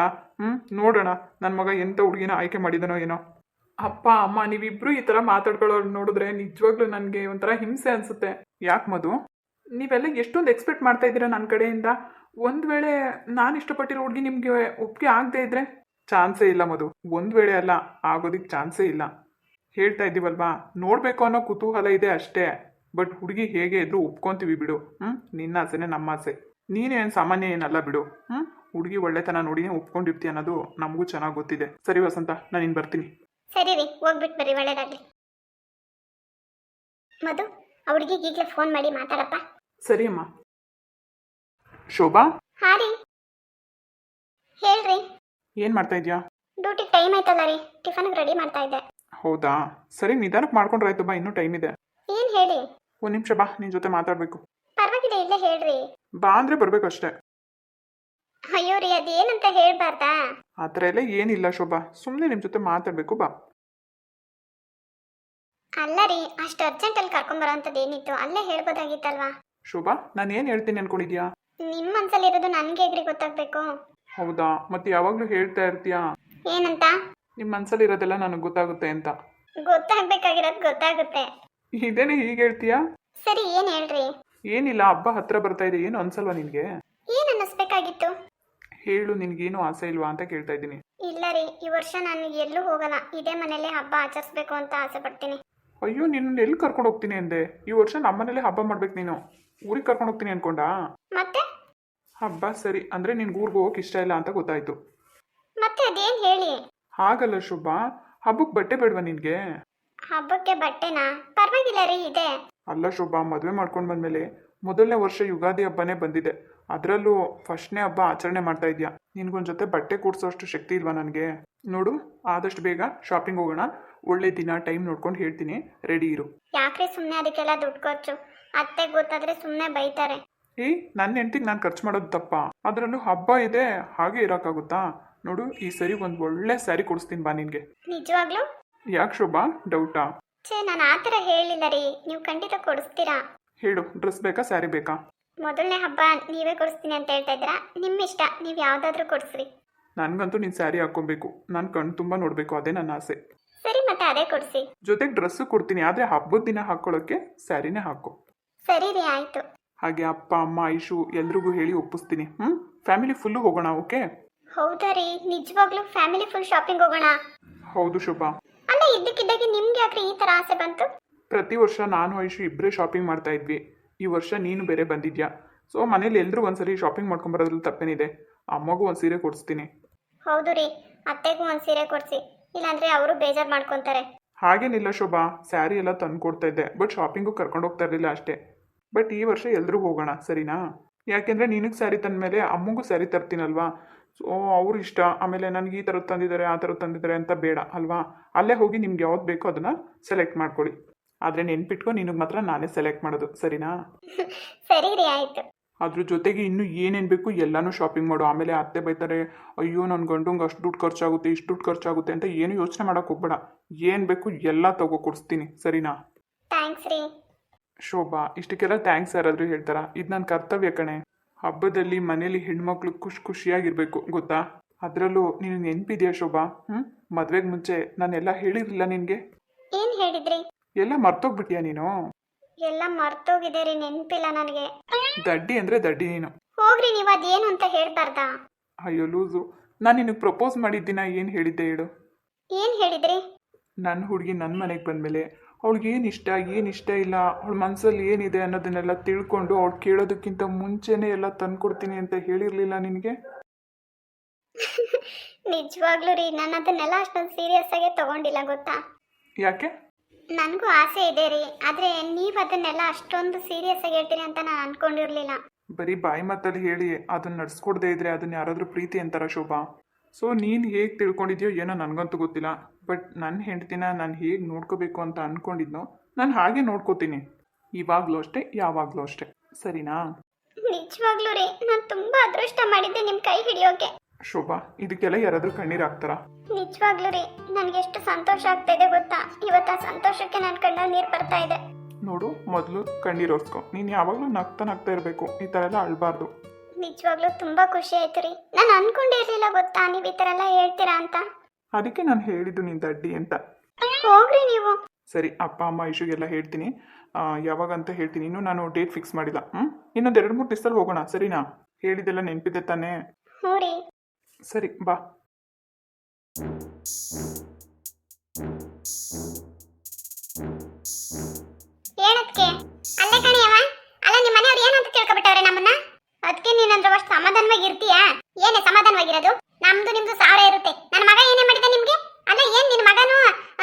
Speaker 1: ನೋಡೋಣ ನನ್ನ ಮಗ ಎಂಥ ಹುಡುಗಿನ ಆಯ್ಕೆ ಮಾಡಿದನೋ ಏನೋ. ಅಪ್ಪ ಅಮ್ಮ ನೀವಿಬ್ರು ಈ ಥರ ಮಾತಾಡ್ಕೊಳ್ಳೋರು ನೋಡಿದ್ರೆ ನಿಜವಾಗ್ಲೂ ನನಗೆ ಒಂಥರ ಹಿಂಸೆ ಅನಿಸುತ್ತೆ. ಯಾಕೆ ಮಧು, ನೀವೆಲ್ಲ ಎಷ್ಟೊಂದು ಎಕ್ಸ್ಪೆಕ್ಟ್ ಮಾಡ್ತಾ ಇದ್ದೀರಾ ನನ್ನ ಕಡೆಯಿಂದ. ಒಂದು ವೇಳೆ ನಾನು ಇಷ್ಟಪಟ್ಟಿರೋ ಹುಡುಗಿ ನಿಮಗೆ ಒಪ್ಪಿಗೆ ಆಗದೆ ಇದ್ರೆ ಚಾನ್ಸೇ ಇಲ್ಲ ಮಧು. ಒಂದು ವೇಳೆ ಅಲ್ಲ, ಆಗೋದಕ್ಕೆ ಚಾನ್ಸೇ ಇಲ್ಲ. ಹೇಳ್ತಾ ಇದ್ದೀವಲ್ವಾ, ನೋಡಬೇಕು ಅನ್ನೋ ಕುತೂಹಲ ಇದೆ ಅಷ್ಟೇ. ಬಟ್ ಹುಡುಗಿ ಹೇಗೆ ಇದ್ರೂ ಒಪ್ಕೊಂತೀವಿ ಬಿಡು. ನಿನ್ನ ಆಸೆನೇ ನಮ್ಮ ಆಸೆ. ನೀನೇನು ಸಾಮಾನ್ಯ ಏನಲ್ಲ ಬಿಡು. ಹುಡುಗಿ ಒಳ್ಳೆತನ ನೋಡಿನೇ ಒಪ್ಕೊಂಡಿರ್ತೀಯ ಅನ್ನೋದು ನಮಗೂ ಚೆನ್ನಾಗಿ ಗೊತ್ತಿದೆ. ಸರಿ ವಸಂತ, ನಾನು ಇನ್ನು ಬರ್ತೀನಿ.
Speaker 2: ಸರಿ ರೀ, ಹೋಗ್ಬಿಟ್ಟು ಬರ್ರಿ, ಒಳ್ಳೇದಾಗ್ಲಿ. ಮಧು, ಆ ಹುಡುಗಿಗೆ ಈಗಲೇ ಫೋನ್ ಮಾಡಿ ಮಾತಾಡಪ್ಪ.
Speaker 1: ಸರಿ ಅಮ್ಮ. ಶೋಭಾ,
Speaker 2: ಹಾ ರೀ, ಹೇಳ್ರಿ.
Speaker 1: ಏನು ಮಾಡ್ತಾ ಇದೀಯಾ?
Speaker 2: ಡ್ಯೂಟಿ ಟೈಮ್ ಆಯ್ತಲ್ಲ ರೀ, ಟಿಫನ್ಗೆ ರೆಡಿ ಮಾಡ್ತಾ ಇದ್ದೆ.
Speaker 1: ಹೌದಾ, ಸರಿ ನಿಧಾನಕ್ಕೆ ಮಾಡ್ಕೊಂಡ್ರಾಯ್ತು ಬಾ, ಇನ್ನೂ ಟೈಮ್ ಇದೆ.
Speaker 2: ಏನು ಹೇಳಿ?
Speaker 1: ಒಂದು ನಿಮಿಷ ಬಾ, ನಿನ್ನ ಜೊತೆ ಮಾತಾಡಬೇಕು.
Speaker 2: ಪರವಾಗಿಲ್ಲ, ಇಲ್ಲೇ ಹೇಳ್ರಿ.
Speaker 1: ಬಾ ಅಂದರೆ ಬರಬೇಕು ಅಷ್ಟೇ.
Speaker 2: ಅಯ್ಯೋ ರೀ, ಅದೇನಂತ ಹೇಳ್ಬಾರ್ದಾ?
Speaker 1: ಆ ಥರ ಎಲ್ಲ ಏನಿಲ್ಲ ಶೋಭಾ, ಸುಮ್ಮನೆ ನಿಮ್ಮ ಜೊತೆ ಮಾತಾಡಬೇಕು ಬಾ.
Speaker 2: ಅಲ್ಲ ರೀ, ಅಷ್ಟು ಅರ್ಜೆಂಟಲ್ಲಿ ಕರ್ಕೊಂಬರೋಂಥದ್ದು ಏನಿತ್ತು, ಅಲ್ಲೇ ಹೇಳ್ಬೋದಾಗಿತ್ತಲ್ವಾ?
Speaker 1: ಶೋಭಾ, ನಾನು ಏನು ಹೇಳ್ತೀನಿ ಅನ್ಕೊಂಡಿದ್ಯಾ?
Speaker 2: ನಿಮ್ಮ ಮನಸ್ಸಲ್ಲಿರೋದು ನನಗೆ ಹೇಗ್ರಿ ಗೊತ್ತಾಗಬೇಕು?
Speaker 1: ಹೌದಾ, ಮತ್ತೆ ಯಾವಾಗಲೂ ಹೇಳ್ತಾ ಇರ್ತೀಯಾ
Speaker 2: ಏನಂತ?
Speaker 1: ನಿಮ್ಮ ಮನಸ್ಸಲ್ಲಿರೋದೆಲ್ಲ ನನಗೆ ಗೊತ್ತಾಗುತ್ತೆ ಅಂತ.
Speaker 2: ಗೊತ್ತಾಗಬೇಕಾಗಿರೋದು ಗೊತ್ತಾಗುತ್ತೆ.
Speaker 1: ಇದೇನೆ ಹೀಗೆ ಹೇಳ್ತೀಯಾ?
Speaker 2: ಸರಿ, ಏನು ಹೇಳ್ರಿ?
Speaker 1: ಏನಿಲ್ಲ, ಹಬ್ಬ ಹತ್ರ ಬರ್ತಾ ಇದೆ, ಏನು ಅನ್ಸಲ್ವಾ ನಿನಗೆ?
Speaker 2: ಏನು ಅನ್ನಿಸ್ಬೇಕಾಗಿತ್ತು?
Speaker 1: ಹೇಳು, ನಿನಗೇನು ಆಸೆ ಇಲ್ವಾ ಅಂತ ಕೇಳ್ತಾ ಇದ್ದೀನಿ.
Speaker 2: ಇಲ್ಲ ರೀ, ಈ ವರ್ಷ ನಾನು ಎಲ್ಲೂ ಹೋಗಲ್ಲ, ಇದೇ ಮನೇಲೆ ಹಬ್ಬ ಆಚರಿಸ್ಬೇಕು ಅಂತ ಆಸೆ ಪಡ್ತೀನಿ.
Speaker 1: ಅಯ್ಯೋ, ನಿನ್ನ ಎಲ್ಲಿ ಕರ್ಕೊಂಡು ಹೋಗ್ತೀನಿ ಅಂದೆ? ಈ ವರ್ಷ ನಮ್ಮನೇಲೆ ಹಬ್ಬ ಮಾಡ್ಬೇಕು ನೀನು. ಊರಿಗೆ ಕರ್ಕೊಂಡು ಹೋಗ್ತೀನಿ ಅನ್ಕೊಂಡಾ?
Speaker 2: ಮತ್ತೆ
Speaker 1: ಹಬ್ಬ ಸರಿ ಅಂದರೆ ನಿನ್ಗೆ ಊರಿಗೆ ಹೋಗೋಕೆ ಇಷ್ಟ ಇಲ್ಲ ಅಂತ ಗೊತ್ತಾಯ್ತು.
Speaker 2: ಮತ್ತೆ ಅದೇನು ಹೇಳಿ?
Speaker 1: ಹಾಗಲ್ಲ ಶೋಭಾ, ಹಬ್ಬಕ್ಕೆ ಬಟ್ಟೆ ಬೇಡವಾ ನಿನಗೆ?
Speaker 2: ಹಬ್ಬಕ್ಕೆ ಬಟ್ಟೆನಾ? ಪರವಾಗಿಲ್ಲ ರೀ, ಇದೆ.
Speaker 1: ಅಲ್ಲ ಶೋಭಾ, ಮದುವೆ ಮಾಡ್ಕೊಂಡು ಬಂದಮೇಲೆ ಮೊದಲನೇ ವರ್ಷ ಯುಗಾದಿ ಹಬ್ಬನೇ ಬಂದಿದೆ. ಅದರಲ್ಲೂ ಫಸ್ಟ್ನೇ ಹಬ್ಬ ಆಚರಣೆ ಮಾಡ್ತಾ ಇದೆಯಾ. ನಿನ್ಗೊಂದು ಜೊತೆ ಬಟ್ಟೆ ಕೂಡಿಸೋಷ್ಟು ಶಕ್ತಿ ಇಲ್ವಾ ನನಗೆ? ನೋಡು, ಆದಷ್ಟು ಬೇಗ ಶಾಪಿಂಗ್ ಹೋಗೋಣ. ಒಳ್ಳೆ ದಿನ ಟೈಮ್ ನೋಡ್ಕೊಂಡು ಹೇಳ್ತೀನಿ, ರೆಡಿ ಇರು.
Speaker 2: ಯಾಕ್ರಿ ಸುಮ್ಮನೆ ಅದಕ್ಕೆಲ್ಲ ದುಡ್ಡು ಖರ್ಚು? ಅತ್ತೆ ಗೊತ್ತಾದ್ರೆ ಸುಮ್ಮನೆ ಬೈತಾರೆ.
Speaker 1: ನನ್ನ ಹೆಂಡ್ತಿಗೆ ನಾನು ಖರ್ಚು ಮಾಡೋದು ತಪ್ಪ? ಅದರಲ್ಲೂ ಹಬ್ಬ ಇದೆ, ಹಾಗೆ ಇರೋಕ್ಕಾಗುತ್ತಾ? ನೋಡು, ಈ ಸರಿ ಒಂದು ಒಳ್ಳೆ ಸ್ಯಾರಿ ಕೊಡಿಸ್ತೀನಿ ಬಾ ನಿನಗೆ.
Speaker 2: ನಿಜವಾಗ್ಲೂ?
Speaker 1: ಯಾಕೆ ಶೋಭಾ, ಡೌಟಾ?
Speaker 2: ನಾನು ಆ ಥರ ಹೇಳಿಲ್ಲ ರೀ, ನೀವು ಖಂಡಿತ ಕೊಡಿಸ್ತೀರಾ?
Speaker 1: ಹೇಳು, ಡ್ರೆಸ್ ಬೇಕಾ ಸ್ಯಾರಿ ಬೇಕಾ?
Speaker 2: ಮೊದಲನೇ ಹಬ್ಬ ನೀವೇ ಕೊಡಿಸ್ತೀನಿ ಅಂತ ಹೇಳ್ತಾ ಇದ್ದೀರಾ, ನಿಮ್ಮ ಇಷ್ಟ, ನೀವು ಯಾವುದಾದ್ರೂ ಕೊಡಿಸ್ರಿ.
Speaker 1: ನನಗಂತೂ ನೀನು ಸ್ಯಾರಿ ಹಾಕ್ಕೊಬೇಕು, ನಾನು ಕಣ್ಣು ತುಂಬ ನೋಡಬೇಕು, ಅದೇ ನನ್ನ ಆಸೆ.
Speaker 2: ಸರಿ, ಮತ್ತೆ ಅದೇ ಕೊಡಿಸಿ.
Speaker 1: ಜೊತೆಗೆ ಡ್ರೆಸ್ಸು ಕೊಡ್ತೀನಿ, ಆದರೆ ಹಬ್ಬದ ದಿನ ಹಾಕ್ಕೊಳ್ಳೋಕ್ಕೆ ಸ್ಯಾರಿನೇ ಹಾಕು.
Speaker 2: ಸರಿ ರೀ, ಆಯಿತು.
Speaker 1: ಹಾಗೆ ಅಪ್ಪ ಅಮ್ಮ ಐಶು ಎಲ್ರಿಗೂ ಹೇಳಿ ಒಪ್ಪಿಸ್ತೀನಿ. ಫ್ಯಾಮಿಲಿ ಫುಲ್ಲು ಹೋಗೋಣ, ಓಕೆ?
Speaker 2: ಹೌದಾ ರೀ, ನಿಜವಾಗ್ಲೂ ಫ್ಯಾಮಿಲಿ ಫುಲ್ ಶಾಪಿಂಗ್ ಹೋಗೋಣ?
Speaker 1: ಹೌದು ಶೋಭಾ.
Speaker 2: ಅಲ್ಲ, ಇದ್ದಕ್ಕಿದ್ದಾಗೆ ನಿಮ್ಗೆ ಯಾಕ್ರಿ ಈ ಥರ ಆಸೆ ಬಂತು?
Speaker 1: ಪ್ರತಿ ವರ್ಷ ನಾನು ಐಶು ಇಬ್ಬರೇ ಶಾಪಿಂಗ್ ಮಾಡ್ತಾ ಇದ್ವಿ. ಈ ವರ್ಷ ನೀನು ಬೇರೆ ಬಂದಿದ್ಯಾ, ಸೊ ಮನೇಲಿ ಎಲ್ಲರೂ ಒಂದ್ಸರಿ ಶಾಪಿಂಗ್ ಮಾಡ್ಕೊಂಬರೋದ್ರಲ್ಲಿ ತಪ್ಪೇನಿದೆ. ಅಮ್ಮಗೂ ಒಂದು ಸೀರೆ ಕೊಡಿಸ್ತೀನಿ.
Speaker 2: ಹೌದು ರೀ, ಅತ್ತೆಗೂ ಒಂದು ಸೀರೆ ಕೊಡಿಸಿ, ಇಲ್ಲಾಂದ್ರೆ ಅವರು ಬೇಜಾರು ಮಾಡ್ಕೊತಾರೆ.
Speaker 1: ಹಾಗೇನಿಲ್ಲ ಶೋಭಾ, ಸ್ಯಾರಿ ಎಲ್ಲ ತಂದು ಕೊಡ್ತಾ ಇದ್ದೆ, ಬಟ್ ಶಾಪಿಂಗು ಕರ್ಕೊಂಡು ಹೋಗ್ತಾ ಇರಲಿಲ್ಲ ಅಷ್ಟೇ. ಬಟ್ ಈ ವರ್ಷ ಎಲ್ಲರೂ ಹೋಗೋಣ, ಸರಿನಾ? ಯಾಕೆಂದರೆ ನಿನಗೆ ಸ್ಯಾರಿ ತಂದಮೇಲೆ ಅಮ್ಮಂಗೂ ಸ್ಯಾರಿ ತರ್ತೀನಲ್ವಾ. ಸೊ ಅವ್ರ ಇಷ್ಟ. ಆಮೇಲೆ ನನಗೆ ಈ ಥರದ್ದು ತಂದಿದ್ದಾರೆ, ಆ ಥರದ್ದು ತಂದಿದ್ದಾರೆ ಅಂತ ಬೇಡ ಅಲ್ವಾ. ಅಲ್ಲೇ ಹೋಗಿ ನಿಮ್ಗೆ ಯಾವ್ದು ಬೇಕೋ ಅದನ್ನು ಸೆಲೆಕ್ಟ್ ಮಾಡ್ಕೊಳ್ಳಿ. ಆದರೆ ನೆನ್ಪಿಟ್ಕೊ, ನಿನಗೆ ಮಾತ್ರ ನಾನೇ ಸೆಲೆಕ್ಟ್ ಮಾಡೋದು, ಸರಿನಾ?
Speaker 2: ಸರಿ ರೀ, ಆಯಿತು.
Speaker 1: ಅದ್ರ ಜೊತೆಗೆ ಇನ್ನೂ ಏನೇನು ಬೇಕು ಎಲ್ಲನೂ ಶಾಪಿಂಗ್ ಮಾಡು. ಆಮೇಲೆ ಅತ್ತೆ ಬೈತಾರೆ, ಅಯ್ಯೋ ನನ್ನ ಗಂಡಂಗೆ ಅಷ್ಟು ದುಡ್ಡು ಖರ್ಚಾಗುತ್ತೆ, ಇಷ್ಟು ದುಡ್ಡು ಖರ್ಚಾಗುತ್ತೆ ಅಂತ ಏನು ಯೋಚನೆ ಮಾಡೋಕೆ ಹೋಗ್ಬೇಡ. ಏನು ಬೇಕು ಎಲ್ಲ ತಗೋ ಕೊಡಿಸ್ತೀನಿ, ಸರಿನಾ?
Speaker 2: ಥ್ಯಾಂಕ್ಸ್ ರೀ.
Speaker 1: ಶೋಭಾ, ಇಷ್ಟಕ್ಕೆಲ್ಲ ಥ್ಯಾಂಕ್ಸ್ ಯಾರಾದರೂ ಹೇಳ್ತಾರಾ? ಇದು ನನ್ನ ಕರ್ತವ್ಯ ಕಣೆ. ಹಬ್ಬದಲ್ಲಿ ಮನೇಲಿ ಹೆಣ್ಮಕ್ಳು ಖುಷಿಯಾಗಿರ್ಬೇಕು, ಗೊತ್ತಾ? ಅದರಲ್ಲೂ ನೀನು ನೆನಪಿದೆಯಾ ಶೋಭಾ? ಮದುವೆಗೆ ಮುಂಚೆ ನಾನೆಲ್ಲ ಹೇಳಿರಲಿಲ್ಲ ನಿನಗೆ?
Speaker 2: ಏನು ಹೇಳಿದ್ರಿ?
Speaker 1: ಎಲ್ಲ ಮರ್ತೋಗ್ಬಿಟ್ಟಿಯಾ ನೀನು?
Speaker 2: ಎಲ್ಲ ಮರ್ತೋಗಿದೆ ರೀ, ನೆನಪಿಲ್ಲ ನನಗೆ.
Speaker 1: ದಡ್ಡಿ ಅಂದರೆ ದಡ್ಡಿ ನೀನು.
Speaker 2: ಹೋಗ್ರಿ, ನೀವು ಅದೇನು ಅಂತ ಹೇಳ್ಬಾರ್ದಾ?
Speaker 1: ಅಯ್ಯೋ ಲೂಸು, ನಾನು ನಿನಗೆ ಪ್ರಪೋಸ್ ಮಾಡಿದ್ದಿನ ಏನು ಹೇಳಿದ್ದೆ ಹೇಳು?
Speaker 2: ಏನು ಹೇಳಿದ್ರಿ?
Speaker 1: ನನ್ನ ಹುಡುಗಿ ನನ್ನ ಮನೆಗೆ ಬಂದಮೇಲೆ ಅವಳಿಗೆ ಏನು ಇಷ್ಟ ಇಲ್ಲ, ಅವಳ ಮನಸ್ಸಲ್ಲಿ ಏನಿದೆ ಅನ್ನೋದನ್ನೆಲ್ಲ ತಿಳ್ಕೊಂಡು ಅವಳು ಕೇಳೋದಕ್ಕಿಂತ ಮುಂಚೆನೇ ಎಲ್ಲ ತಂದ್ಕೊಡ್ತೀನಿ ಅಂತ ಹೇಳಿರಲಿಲ್ಲ ನಿನಗೆ?
Speaker 2: ನಿಜವಾಗ್ಲೂ ರೀ, ನಾನು ಅದನ್ನೆಲ್ಲ ಅಷ್ಟೊಂದು ಸೀರಿಯಸ್ ಆಗಿ ತಗೊಂಡಿಲ್ಲ, ಗೊತ್ತಾ?
Speaker 1: ಯಾಕೆ?
Speaker 2: ನನಗೂ ಆಸೆ ಇದೆ ರೀ, ಆದರೆ ನೀವು ಅದನ್ನೆಲ್ಲ ಅಷ್ಟೊಂದು ಸೀರಿಯಸ್ ಆಗಿ ಹೇಳ್ತೀರಿ ಅಂತ ನಾನು ಅನ್ಕೊಂಡಿರಲಿಲ್ಲ.
Speaker 1: ಬರೀ ಬಾಯಿ ಮಾತಲ್ಲಿ ಹೇಳಿ ಅದನ್ನ ನಡ್ಸ್ಕೊಡ್ದೇ ಇದ್ರೆ ಅದನ್ನ ಯಾರಾದರೂ ಪ್ರೀತಿ ಅಂತಾರ ಶೋಭಾ? ಸೊ ನೀನು ಹೇಗೆ ತಿಳ್ಕೊಂಡಿದ್ಯೋ ಏನೋ ನನಗಂತೂ ಗೊತ್ತಿಲ್ಲ. ಬಟ್ ನನ್ನ ಹೆಂಡ್ತಿನ ನಾನು ಹೇಗೆ ನೋಡ್ಕೋಬೇಕು ಅಂತ ಅಂದ್ಕೊಂಡಿದ್ನೋ ನಾನು ಹಾಗೆ ನೋಡ್ಕೋತೀನಿ. ಇವಾಗಲೂ ಅಷ್ಟೇ, ಯಾವಾಗಲೂ ಅಷ್ಟೇ, ಸರಿನಾ?
Speaker 2: ನಿಜವಾಗ್ಲೂ ರೀ, ನಾನು ತುಂಬ ಅದೃಷ್ಟ ಮಾಡಿದ್ದೆ ನಿಮ್ಮ ಕೈ ಹಿಡಿಯೋಕೆ.
Speaker 1: ಶೋಭಾ, ಇದಕ್ಕೆಲ್ಲ ಯಾರಾದರೂ ಕಣ್ಣೀರು ಹಾಕ್ತಾರಾ?
Speaker 2: ನಿಜವಾಗ್ಲೂ ರೀ, ನನಗೆ ಎಷ್ಟು ಸಂತೋಷ ಆಗ್ತಾ ಇದೆ ಗೊತ್ತಾ? ಇವತ್ತು ಆ ಸಂತೋಷಕ್ಕೆ ನನ್ನ ಕಣ್ಣಲ್ಲಿ ನೀರು ಬರ್ತಾ ಇದೆ.
Speaker 1: ನೋಡು, ಮೊದಲು ಕಣ್ಣೀರು ಒರೆಸ್ಕೊ. ನೀನು ಯಾವಾಗಲೂ ನಗ್ತಾ ಇರಬೇಕು, ಈ ಥರ ಎಲ್ಲ ಅಳಬಾರ್ದು.
Speaker 2: ನಿಜವಾಗ್ಲೂ ತುಂಬ ಖುಷಿ ಆಯ್ತು ರೀ. ನಾನು ಅನ್ಕೊಂಡೇ ಇರಲಿಲ್ಲ ಗೊತ್ತಾ ನೀವು ಈ ಥರ ಎಲ್ಲ ಹೇಳ್ತೀರಾ ಅಂತ.
Speaker 1: ಅದಕ್ಕೆ ನಾನು ಹೇಳಿದ್ದು ನೀನು ದಡ್ಡಿ ಅಂತ.
Speaker 2: ಹೋಗ್ರಿ ನೀವು.
Speaker 1: ಸರಿ, ಅಪ್ಪ ಅಮ್ಮ ಐಶುಗೆಲ್ಲ ಹೇಳ್ತೀನಿ. ಯಾವಾಗ ಅಂತ ಹೇಳ್ತೀನಿ. ಇನ್ನು ನಾನು ಡೇಟ್ ಫಿಕ್ಸ್ ಮಾಡಿಲ್ಲ. ಇನ್ನೊಂದು 2-3 ದಿವಸದಲ್ಲಿ ಹೋಗೋಣ, ಸರಿನಾ? ಹೇಳಿದ್ದೆಲ್ಲ ನೆನಪಿದೆ ತಾನೇ?
Speaker 2: ಹ್ಞೂ ರೀ.
Speaker 1: ಸರಿ, ಬಾ.
Speaker 2: ಏನಕ್ಕೆ ಅಲ್ಲೇ ಕಣಿ ಅವ. ಅಲ್ಲ ನಿಮ್ಮ ಮನೆಯವ್ರು ಏನಂತ ತಿಳ್ಕೊಬಿಟ್ಟವ್ರೆ ನಮ್ಮನ್ನ. ಅದಕ್ಕೆ ನೀನಂದ್ರೆ ಅಷ್ಟು ಸಮಾಧಾನವಾಗಿ ಇರ್ತೀಯಾ? ಏನೇ ಸಮಾಧಾನವಾಗಿರೋದು? ನಮ್ದು ನಿಮ್ದು ಸಾವಿರ ಇರುತ್ತೆ. ನನ್ನ ಮಗ ಏನೇ ಮಾಡಿದ ನಿಮ್ಗೆ? ಅಲ್ಲ ಏನ್ ನಿನ್ನ ಮಗನು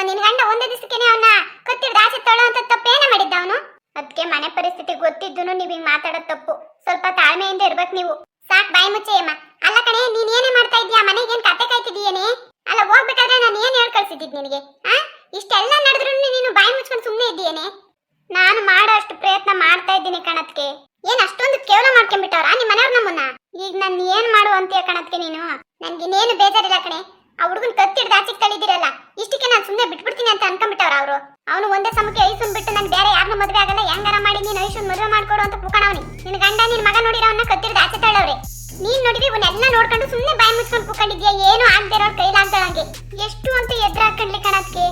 Speaker 2: ನಿನ್ನ ಗಂಡ ಒಂದೇ ದಿವಸಕ್ಕೆ ಅವನ್ನ ಕತ್ತಿಡ್ದು ಆಚೆ ತೊಳೋ ಅಂತ ತಪ್ಪೇನೇ ಮಾಡಿದ್ದ ಅವನು? ಅದಕ್ಕೆ ಮನೆ ಪರಿಸ್ಥಿತಿ ಗೊತ್ತಿದ್ದು ನೀವು ಹಿಂಗ್ ಮಾತಾಡೋದು ತಪ್ಪು. ಸ್ವಲ್ಪ ತಾಳ್ಮೆಯಿಂದ ಇರ್ಬೇಕು ನೀವು. ಸಾಕ್, ಬಾಯಿ ಮುಚ್ಚೆ ಅಮ್ಮ. ಅಲ್ಲ ಕಣೆ, ನೀನ್ ಏನೇ ಮಾಡ್ತಾ ಇದ್ಯಾ? ಮನೆಗೆ ಏನ್ ಕತೆ ಕಾಯ್ತಿದೀಯೇನೆ? ಅಲ್ಲ ಹೋಗ್ಬೇಕಾದ್ರೆ ನಾನು ಏನ್ ಹೇಳ್ ಕಳ್ಸಿದ್ದಿದ್ ನಿನಗೆ? ಇಷ್ಟೆಲ್ಲ ನಡೆದ್ರು ನೀನು ಬಾಯಿ ಮುಚ್ಕೊಂಡು ಸುಮ್ಮನೆ ಇದ್ದೀಯೇನೆ? ನಾನು ಮಾಡೋ ಅಷ್ಟು ಪ್ರಯತ್ನ ಮಾಡ್ತಾ ಇದ್ದೀನಿ ಕಣತ್ಗೆ. ಏನ್ ಅಷ್ಟೊಂದು ಕೇವಲ ಮಾಡ್ಕೊಂಡ್ಬಿಟ್ಟವ್ರ ನಿಮ್ಮ ಮನೆಯವ್ರು ನಮ್ಮನ್ನ? ಈಗ ನಾನು ಏನ್ ಮಾಡು ಅಂತೀಯ ಕಣತ್ಗೆ ನೀನು? ನನ್ಗಿನ್ನೇನು ಬೇಜಾರಿಲ್ಲ ಕಣೆ. ಆ ಹುಡುಗನ್ ಕತ್ತಿಡ್ದು ಆಚೆಗೆ ತಳಿದಿರಲ್ಲ, ಇಷ್ಟಕ್ಕೆ ನಾನು ಸುಮ್ಮನೆ ಬಿಟ್ಬಿಡ್ತೀನಿ ಅಂತ ಅನ್ಕೊಂಡ್ಬಿಟ್ಟವ್ರ ಅವರು. ಅವನು ಒಂದೇ ಸಮಕ್ಕೆ ಐಸುನ್ ಬಿಟ್ಟು ನಾನು ಬೇರೆ ಯಾರನ್ನೂ ಮದುವೆ ಆಗಲ್ಲ, ಹೆಂಗಾರ ಮಾಡಿ ನೀನು ಐಸುನ್ ಮದುವೆ ಮಾಡ್ಕೊಡು ಅಂತ ಕೂಕಣವನಿ. ನಿನ್ನ ಗಂಡ ನಿನ್ನ ಮಗ ನೋಡಿರೋವನ್ನ ಕತ್ತಿಡ್ದು ಆಚೆ ತಳ್ಳವ್ರೆ. ನೀನ್ ನೋಡಿದ್ರೆ ಇವನ್ನೆಲ್ಲ ನೋಡ್ಕೊಂಡು ಸುಮ್ಮನೆ ಬಾಯಿ ಮುಚ್ಕೊಂಡು ಕೂಕೊಂಡಿದ್ಯಾ, ಏನು ಆಗದೆ ಇರೋರ್ ಕೈಲಾಗ್ದಳಂಗೆ. ಎಷ್ಟು ಅಂತ ಎದ್ರಾಕಂಡ್ಲಿ ಕಣತ್ಗೆ,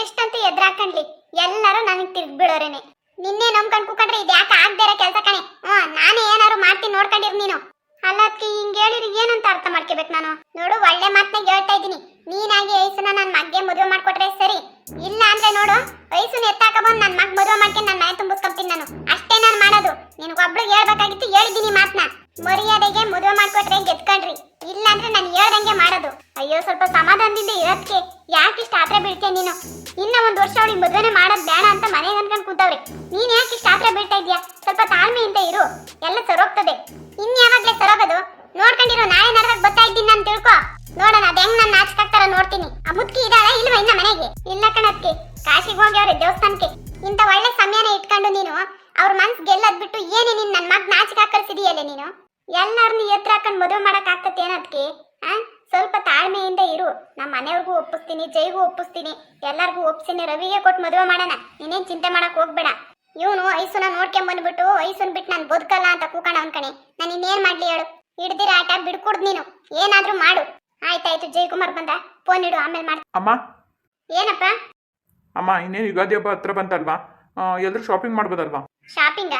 Speaker 2: ಎಷ್ಟಂತ ಎದ್ರಾಕಂಡ್ಲಿ. ಎಲ್ಲರೂ ನನಗೆ ತಿರ್ಗ್ಬಿಡೋರೇನೆ. ನಿನ್ನೆ ನಂಬ್ಕೊಂಡು ಕೂಕೊಂಡ್ರೆ ಇದು ಯಾಕೆ ಆಗದೆ ಇರೋ ಕೆಲಸ ಕಣೆ. ನಾನೇ ಏನಾರು ಮಾಡ್ತೀನಿ ನೋಡ್ಕೊಂಡಿರ್ ನೀನು. ಅಲ್ಲ ಅದಕ್ಕೆ ಹಿಂಗೆ ಹೇಳಿರಿ ಏನಂತ ಅರ್ಥ ಮಾಡ್ಕೋಬೇಕು ನಾನು? ನೋಡು, ಒಳ್ಳೆ ಮಾತನಾಗ ಹೇಳ್ತಾ ಇದ್ದೀನಿ. ನೀನಾಗಿ ಐಸುನ ನನ್ನ ಮಗ್ಗೆ ಮದುವೆ ಮಾಡ್ಕೊಟ್ರೆ ಸರಿ, ಇಲ್ಲ ಅಂದ್ರೆ ನೋಡು ಐಸುನ ಎತ್ತಾಕ ಬಂದು ನನ್ನ ಮಗ್ ಮದುವೆ ಮಾಡ್ಕೊಂಡು ನನ್ನ ಮನೆ ತುಂಬಿಸ್ಕೊಂತೀನಿ ನಾನು. ಅಷ್ಟೇ ನಾನು ಮಾಡೋದು. ನಿನಗೊಬ್ಳಿಗೆ ಹೇಳ್ಬೇಕಾಗಿತ್ತು, ಹೇಳಿದ್ದೀನಿ ಮಾತನ್ನ. ಮರ್ಯಾದೆಗೆ ಮದುವೆ ಮಾಡ್ಕೊಟ್ರೆ ಗೆದ್ಕೊಂಡ್ರಿ, ಇಲ್ಲ ಅಂದ್ರೆ ನಾನು ಹೇಳ್ದಂಗೆ ಮಾಡೋದು. ಅಯ್ಯೋ, ಸ್ವಲ್ಪ ಸಮಾಧಾನದಿಂದ ಇರೋದಕ್ಕೆ ಯಾಕೆ ಇಷ್ಟ ಆತ್ರ ಬೀಳ್ತೀಯ ನೀನು? ಇನ್ನ 1 ವರ್ಷ ಅವಳಿಗೆ ಮದುವೆನೇ ಮಾಡೋದು ಬೇಡ ಅಂತ ಮನೆಗೆ ಅನ್ಕೊಂಡು ಕೂತವ್ರೆ. ನೀನ್ ಯಾಕೆ ಇಷ್ಟ ಆತ್ರ ಬೀಳ್ತಾ ಇದ್ಯಾ? ಸ್ವಲ್ಪ ತಾಳ್ಮೆಯಿಂದ ಇರು, ಎಲ್ಲ ಸರೋಗ್ತದೆ. ಇನ್ಯಾವಾಗ್ಲೇ ಸರೋಗೋದು? ನೋಡ್ಕೊಂಡಿರೋ, ನಾಳೆ ನಡ್ದಾಗ ಬರ್ತಾ ಇದ್ದೀನಿ ನಾನು, ತಿಳ್ಕೊ. ನೋಡೋಣ ಅದ್ ಹೆಂಗ್ ನಾನು ನಾಚಿಕಾಗ್ತಾರ ನೋಡ್ತೀನಿ. ಆ ಮುದ್ಕಿ ಇದಾಳ ಇಲ್ವಾ ಇನ್ನ ಮನೆಗೆ? ಇಲ್ಲ ಕಣಕ್ಕೆ, ಕಾಶಿಗೆ ಹೋಗ್ಯವ್ರೆ ದೇವಸ್ಥಾನಕ್ಕೆ. ಇಂತ ಒಳ್ಳೆ ಸಮಯನ ಇಟ್ಕೊಂಡು ನೀನು ಅವ್ರ ಮನ್ಸ್ ಗೆಲ್ಲದ್ ಬಿಟ್ಟು ಏನೇ ನೀನ್ ನನ್ನ ಮಗ್ ನಾಚಿಕೆ ಕಳ್ಸಿದೀಯಲ್ಲ ನೀನು? ಎಲ್ಲಾರನ್ನು ಎತ್ತರ ಹಾಕೊಂಡು ಮದುವೆ ಮಾಡಕ್ ಆಗ್ತತೆ ಏನದಕ್ಕೆ? ಸ್ವಲ್ಪ ತಾಳ್ಮೆಯಿಂದ ಇರು. ನಮ್ಮ ಮನೆಯವ್ರಿಗೂ ಒಪ್ಪಿಸ್ತೀನಿ, ಜೈಗೂ ಒಪ್ಪಿಸ್ತೀನಿ, ಎಲ್ಲರಿಗೂ ಒಪ್ಪಿಸ್ತೀನಿ. ರವಿಗೆ ಕೊಟ್ಟು ಮದುವೆ ಮಾಡೋಣ, ನೀನೇನ್ ಚಿಂತೆ ಮಾಡಕ್ ಹೋಗ್ಬೇಡ. ಇವನು ಐಸುನ ನೋಡ್ಕೊಂಡ್ ಬಂದ್ಬಿಟ್ಟು ಐಸುನ್ ಬಿಟ್ಟು ನಾನು ಬದುಕಲ್ಲ ಅಂತ ಕೂಕಣ ಅವನ್ ಕಣೆ. ನಾನು ಇನ್ನೇನ್ ಮಾಡ್ಲಿ ಹೇಳು? ಹಿಡ್ದಿರ ಆಟ ಬಿಡ್ಕೊಡ್ದು ನೀನು, ಏನಾದ್ರೂ ಮಾಡು. ಆಯ್ತಾಯ್ತು, ಜಯಕುಮಾರ್ ಬಂದ, ಫೋನ್ ಇಡು, ಆಮೇಲೆ ಮಾಡ್.
Speaker 1: ಅಮ್ಮ.
Speaker 2: ಏನಪ್ಪ?
Speaker 1: ಅಮ್ಮ, ಇನ್ನೇನು ಯುಗಾದಿ ಹಬ್ಬ ಹತ್ರ ಬಂತಲ್ವಾ? ಎಲ್ಲರೂ ಶಾಪಿಂಗ್ ಮಾಡ್ಬೋದಲ್ವಾ?
Speaker 2: ಶಾಪಿಂಗ?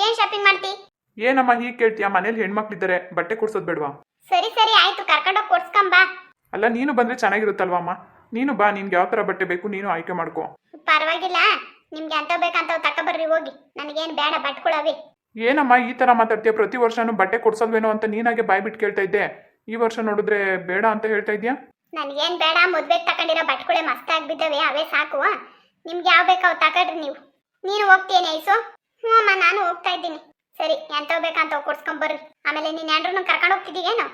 Speaker 2: ಏನ್ ಶಾಪಿಂಗ್ ಮಾಡ್ತಿ?
Speaker 1: ಏನಮ್ಮ ಹೀಗೆ ಕೇಳ್ತೀಯಾ? ಮನೇಲಿ ಹೆಣ್ಮಕ್ಳಿದ್ದಾರೆ, ಬಟ್ಟೆ ಕೊಡ್ಸೋದ್ ಬೇಡವಾ?
Speaker 2: ಸರಿ ಸರಿ ಆಯ್ತು, ಕರ್ಕೊಂಡೋಗಿ ಕೊಡ್ಸ್ಕೊಂಬಾ.
Speaker 1: ಅಲ್ಲ, ನೀನು ಬಂದ್ರೆ ಚೆನ್ನಾಗಿರುತ್ತಲ್ವಾ ಅಮ್ಮ? ನೀನು ಬಾ, ನಿನ್ಗೆ ಯಾವ ತರ ಬಟ್ಟೆ ಬೇಕು ನೀನು ಆಯ್ಕೆ ಮಾಡ್ಕೋ.
Speaker 2: ಪರವಾಗಿಲ್ಲ, ನಿಮ್ಗೆ ಅಂತ ಬೇಕಂತ ತಕೊಬರ್ರಿ ಹೋಗಿ. ನನಗೇನು ಬೇಡ ಬಟ್ಕೊಳವಿ.
Speaker 1: ಏನಮ್ಮ ಈ ತರ ಮಾತಾಡ್ತೀಯ? ಪ್ರತಿ ವರ್ಷನೂ ಬಟ್ಟೆ ಕೊಡ್ಸಲ್ವೇನೋ ಅಂತ ನೀನಾಗೆ ಬಾಯ್ ಬಿಟ್ಟು ಕೇಳ್ತಾ ಇದ್ದೆ. ಈ ವರ್ಷ ನೋಡಿದ್ರೆ ಬೇಡ ಅಂತ ಹೇಳ್ತಾ ಇದ್ಯಾ?
Speaker 2: ನನಗೇನು ಬೇಡ, ಮದ್ವೆಗೆ ತಕೊಂಡಿರೋ ಬಟ್ಕೊಳೆ ಮಸ್ತ್ ಆಗ್ಬಿದ್ದವೆ, ಅವೇ ಸಾಕು. ನಿಮ್ಗೆ ಯಾವ ಬೇಕು ಅವು ತಕೊಳ್ರಿ ನೀವು. ನೀನು ಹೋಗ್ತೀನಿ ಐಸು? ಹ್ಞೂ ಅಮ್ಮ, ನಾನು ಹೋಗ್ತಾ ಇದ್ದೀನಿ. ಸರಿ, ಎಂತ ಬೇಕಂತ ಕೊಡ್ಸ್ಕೊಂಬರ್ರಿ. ಆಮೇಲೆ ನೀನು ಏನ್ರೂ ಕರ್ಕೊಂಡು ಹೋಗ್ತಿದ್ದೀಯೇನು?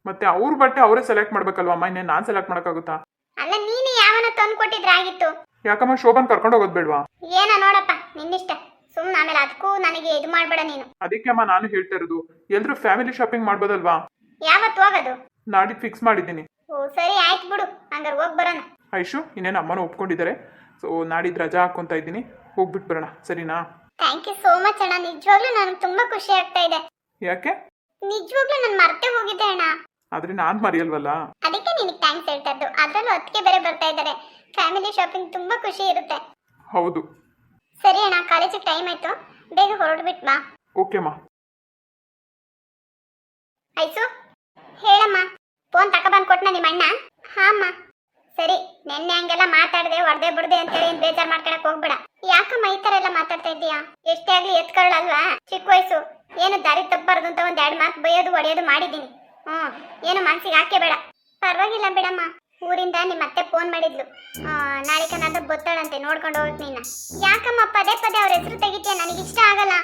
Speaker 1: ಮತ್ತೆ ಅವ್ರ ಬಟ್ಟೆ ಅವರೇ ಸೆಲೆಕ್ಟ್ ಮಾಡ್ಬೇಕಲ್ವಾ ಅಮ್ಮ? ಇನ್ನೇ ನಾನು ಸೆಲೆಕ್ಟ್ ಮಾಡೋಕ್ಕಾಗುತ್ತಾ?
Speaker 2: ಅಲ್ಲ, ನೀನು ಯಾವನ ತಂದು ಕೊಟ್ಟಿದ್ರೆ ಆಗಿತ್ತು.
Speaker 1: ಯಾಕಮ್ಮ, ಶೋಭನ್ ಕರ್ಕೊಂಡು ಹೋಗೋದು ಬೇಡವಾ?
Speaker 2: ಏನೋ ನೋಡಪ್ಪ, ನಿನ್ನಿಷ್ಟ. ಸುಮ್ಮನೆ ಆಮೇಲೆ ಅದಕ್ಕೂ ನನಗೆ ಇದು ಮಾಡಬೇಡ ನೀನು.
Speaker 1: ಅದಕ್ಕೆ ಅಮ್ಮ ನಾನು ಹೇಳ್ತಾ ಇರೋದು, ಎಲ್ರು ಫ್ಯಾಮಿಲಿ ಶಾಪಿಂಗ್ ಮಾಡ್ಬೋದಲ್ವಾ?
Speaker 2: ಯಾವತ್ತು ಹೋಗೋದು?
Speaker 1: ನಾಡಿದ್ದು ಫಿಕ್ಸ್ ಮಾಡಿದ್ದೀನಿ.
Speaker 2: ಓ ಸರಿ ಆಯ್ತು ಬಿಡು, ಹಂಗಾರೆ ಹೋಗಿ ಬರೋಣ.
Speaker 1: ಐಶು, ಇನ್ನೇನು ಅಮ್ಮನೂ ಒಪ್ಕೊಂಡಿದ್ದಾರೆ. ಸೊ ನಾಡಿದ್ದು ರಜಾ ಹಾಕೊಂತ ಇದ್ದೀನಿ, ಹೋಗ್ಬಿಟ್ಟು ಬರೋಣ, ಸರಿನಾ?
Speaker 2: ಥ್ಯಾಂಕ್ ಯು ಸೋ ಮಚ್ ಅಣ್ಣ. ನಿಜವಾಗ್ಲೂ ನನಗೆ ತುಂಬಾ ಖುಷಿ ಆಗ್ತಾ ಇದೆ.
Speaker 1: ಯಾಕೆ?
Speaker 2: ನಿಜವಾಗ್ಲೂ ನಾನು ಮರ್ತೇ ಹೋಗಿದ್ದೆ ಅಣ್ಣ.
Speaker 1: ಆದ್ರೆ ನಾನ್ ಮರೆಯಲ್ವಲ್ಲ,
Speaker 2: ಅದಕ್ಕೆ ನಿನಗೆ ಥ್ಯಾಂಕ್ಸ್ ಹೇಳ್ತಾ ಇದ್ದು. ಅದ್ರಲ್ಲೂ ಅದಕ್ಕೆ ಬೇರೆ ಬರ್ತಾ ಇದ್ದಾರೆ. ಫ್ಯಾಮಿಲಿ ಶಾಪಿಂಗ್ ತುಂಬಾ ಖುಷಿ ಇರುತ್ತೆ.
Speaker 1: ಹೌದು.
Speaker 2: ಸರಿ ಅಣ್ಣ, ಕಾಲೇಜಿಗೆ ಟೈಮ್ ಆಯ್ತು, ಬೇಗ ಹೊರಡ್ಬಿಟ್ ಬಾ.
Speaker 1: ಓಕೆ ಅಮ್ಮ.
Speaker 2: ಐಸು, ಹೇಳಮ್ಮ. ಫೋನ್ ತಕೊಬಂದು ಕೊಟ್ನ ನಿಮ್ಮ ಅಣ್ಣ? ಹಾ ಅಮ್ಮ. ಸರಿ, ನೆನ್ನೆ ಹಂಗೆಲ್ಲ ಮಾತಾಡದೆ ಹೊಡೆದೆ ಬಿಡದೆ ಅಂತೇಳಿ ಬೇಜಾರು ಮಾಡ್ಕೊಳಕ್ ಹೋಗ್ಬೇಡ. ಯಾಕಮ್ಮ ಈ ತರ ಎಲ್ಲ ಮಾತಾಡ್ತಾ ಇದ್ದೀಯಾ? ಎಷ್ಟೇ ಆಗ್ಲಿ ಎತ್ಕೊಳ್ಳಲ್ವಾ, ಚಿಕ್ಕ ವಯಸ್ಸು. ಏನು ದಾರಿ ತಪ್ಪಬಾರ್ದು ಅಂತ 2 ಮಾತು ಬೈಯೋದು ಹೊಡೆಯೋದು ಮಾಡಿದ್ದೀನಿ. ಏನು ಮನ್ಸಿಗೆ ಹಾಕೇ ಬೇಡ. ಪರವಾಗಿಲ್ಲ ಬಿಡಮ್ಮ. ಊರಿಂದ ನಿಮ್ಮ ಅತ್ತೆ ಫೋನ್ ಮಾಡಿದ್ಲು, ನಾಳೆ ಕನ್ನಡ ಗೊತ್ತಾಳಂತೆ, ನೋಡ್ಕೊಂಡು ಹೋಗ್ತೀನಿ ನಿನ್ನ. ಯಾಕಮ್ಮ ಪದೇ ಪದೇ ಅವ್ರ ಹೆಸರು ತೆಗಿತೀಯ? ನನಗೆ ಇಷ್ಟ ಆಗಲ್ಲ.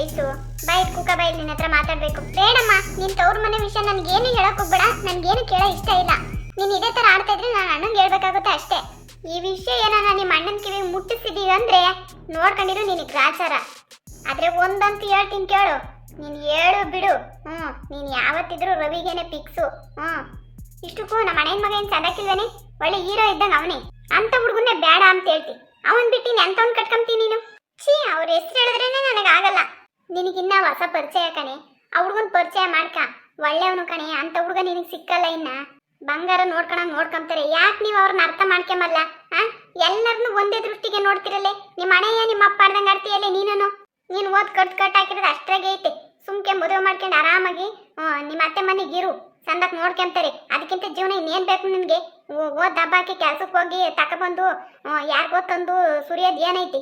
Speaker 2: ಐಸು, ಬೈಟ್ ಕುಕ ಬೈಲ್ ನಿನ್ನ ಹತ್ರ ಮಾತಾಡ್ಬೇಕು. ಬೇಡಮ್ಮ, ನಿನ್ ತವ್ರ ಮನೆ ವಿಷಯ ನನ್ಗೇನು ಹೇಳಕ್ ಹೋಗ್ಬೇಡ. ನನ್ಗೇನು ಕೇಳೋ ಇಷ್ಟ ಇಲ್ಲ. ನೀನ್ ಇದೇ ತರ ಆಡ್ತಾ ಇದ್ರೆ ನಾನು ಅಣ್ಣಂಗೆ ಹೇಳ್ಬೇಕಾಗುತ್ತೆ ಅಷ್ಟೇ. ಈ ವಿಷಯ ಏನಾರ ನಿಮ್ಮ ಅಣ್ಣನ ಕಿವಿಗೆ ಮುಟ್ಟಿಸಿದೀವಿ ಅಂದ್ರೆ ನೋಡ್ಕೊಂಡಿರು, ನಿನಗೆ ಗ್ರಾಚಾರ. ಆದ್ರೆ ಒಂದಂತೂ ಹೇಳ್ತೀನಿ ಕೇಳು, ನೀನು ಹೇಳು ಬಿಡು. ನೀನು ಯಾವತ್ತಿದ್ರು ರವಿಗೇನೆ ಫಿಕ್ಸು. ಇಷ್ಟಕ್ಕೂ ನಮ್ಮ ಅಣ್ಣನ ಮಗ ಏನು ಸದಕ್ಕಿಲ್ವೇನೆ? ಒಳ್ಳೆ ಹೀರೋ ಇದ್ದಂಗೆ ಅವನೇ. ಅಂತ ಹುಡುಗನ್ನೇ ಬೇಡ ಅಂತ ಹೇಳ್ತಿ. ಅವನ್ ಬಿಟ್ಟು ಎಂತವ್ನು ಕಟ್ಕೊಂತೀನಿ ನೀನು? ಛೀ, ಅವ್ರ ಹೆಸರು ಹೇಳಿದ್ರೇನೆ ನನಗಾಗಲ್ಲ. ನಿನಗಿನ್ನ ಹೊಸ ಪರಿಚಯ ಕಣೆ, ಆ ಹುಡುಗನ ಪರಿಚಯ ಮಾಡ್ಕ. ಒಳ್ಳೆಯವನು ಕಣೆ, ಅಂತ ಹುಡುಗ ನಿನಗೆ ಸಿಕ್ಕಲ್ಲ. ಇನ್ನ ಬಂಗಾರ ನೋಡ್ಕೊಂಡಂಗೆ ನೋಡ್ಕೊಂತಾರೆ. ಯಾಕೆ ನೀವು ಅವ್ರನ್ನ ಅರ್ಥ ಮಾಡ್ಕೊಂಬಲ್ಲ? ಎಲ್ಲರನ್ನು ಒಂದೇ ದೃಷ್ಟಿಗೆ ನೋಡ್ತಿರಲ್ಲೇ ನಿಮ್ಮ ಅಣ್ಣಯ್ಯ ನಿಮ್ಮ ಅಪ್ಪ ಆಡ್ದಂಗೆ ಆಡ್ತೀಯಲ್ಲೇ ನೀನು ಓದ್ ಕಟ್ ಹಾಕಿರೋದು ಅಷ್ಟ್ರಾಗೆ ಐತೆ ಸುಮ್ಕೆ ಮದುವೆ ಮಾಡ್ಕೊಂಡು ಆರಾಮಾಗಿ ನಿಮ್ಮ ಅತ್ತೆ ಮನೆಗೆ ಇರು ಚಂದಕ್ಕೆ ನೋಡ್ಕೊಂತಾರೆ ಅದಕ್ಕಿಂತ ಜೀವನ ಇನ್ನೇನು ಬೇಕು ನಿನಗೆ ಓದ್ ದಬ್ಬ ಹಾಕಿ ಕೆಲ್ಸಕ್ಕೆ ಹೋಗಿ ತಗೊಬಂದು ಯಾರಿಗೋ ತಂದು ಸುರಿಯೋದು ಏನೈತಿ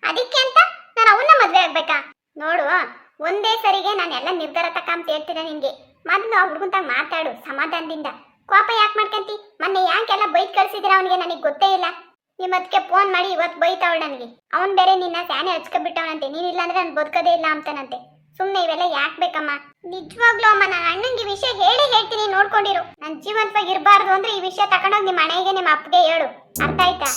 Speaker 2: ಅದಕ್ಕೆ ಅಂತ ನಾನು ಅವನ್ನ ಮದುವೆ ಆಗ್ಬೇಕಾ ನೋಡು ಒಂದೇ ಸರಿಗೆ ನಾನು ಎಲ್ಲ ನಿರ್ಧಾರ ತಕ್ಕಂತ ಹೇಳ್ತೀನಿ ನಿನಗೆ ಮೊದಲು ಆ ಹುಡುಗಂತಾಗ ಮಾತಾಡು ಸಮಾಧಾನದಿಂದ ಕೋಪ ಯಾಕೆ ಮಾಡ್ಕಂತಿ ಮೊನ್ನೆ ಯಾಕೆಲ್ಲ ಬೈದ್ ಕಳ್ಸಿದಿರ ಅವನಿಗೆ ನನಗೆ ಗೊತ್ತೇ ಇಲ್ಲ ನಿಮ್ಮದಕ್ಕೆ ಫೋನ್ ಮಾಡಿ ಇವತ್ತು ಬೈತಾವಳು ನನಗೆ ಅವನು ಬೇರೆ ನಿನ್ನ ಸ್ಯಾನೆ ಹಚ್ಕೊಬಿಟ್ಟವನಂತೆ ನೀನಿಲ್ಲ ಅಂದ್ರೆ ನಾನು ಬದುಕೋದೇ ಇಲ್ಲ ಅಂತಾನಂತೆ ಸುಮ್ಮನೆ ಇವೆಲ್ಲ ಯಾಕೆ ಬೇಕಮ್ಮ ನಿಜವಾಗ್ಲೂ ಅಮ್ಮ ನಾನು ಅಣ್ಣಂಗೆ ವಿಷಯ ಹೇಳ್ತೀನಿ ನೋಡ್ಕೊಂಡಿರು ನಾನು ಜೀವಂತವಾಗಿ ಇರಬಾರ್ದು ಅಂದ್ರೆ ಈ ವಿಷಯ ತಗೊಂಡೋಗಿ ನಿಮ್ಮ ಮನೆಗೆ ನಿಮ್ಮ ಅಪ್ಪಗೆ ಹೇಳು ಅರ್ಥ ಆಯ್ತಾ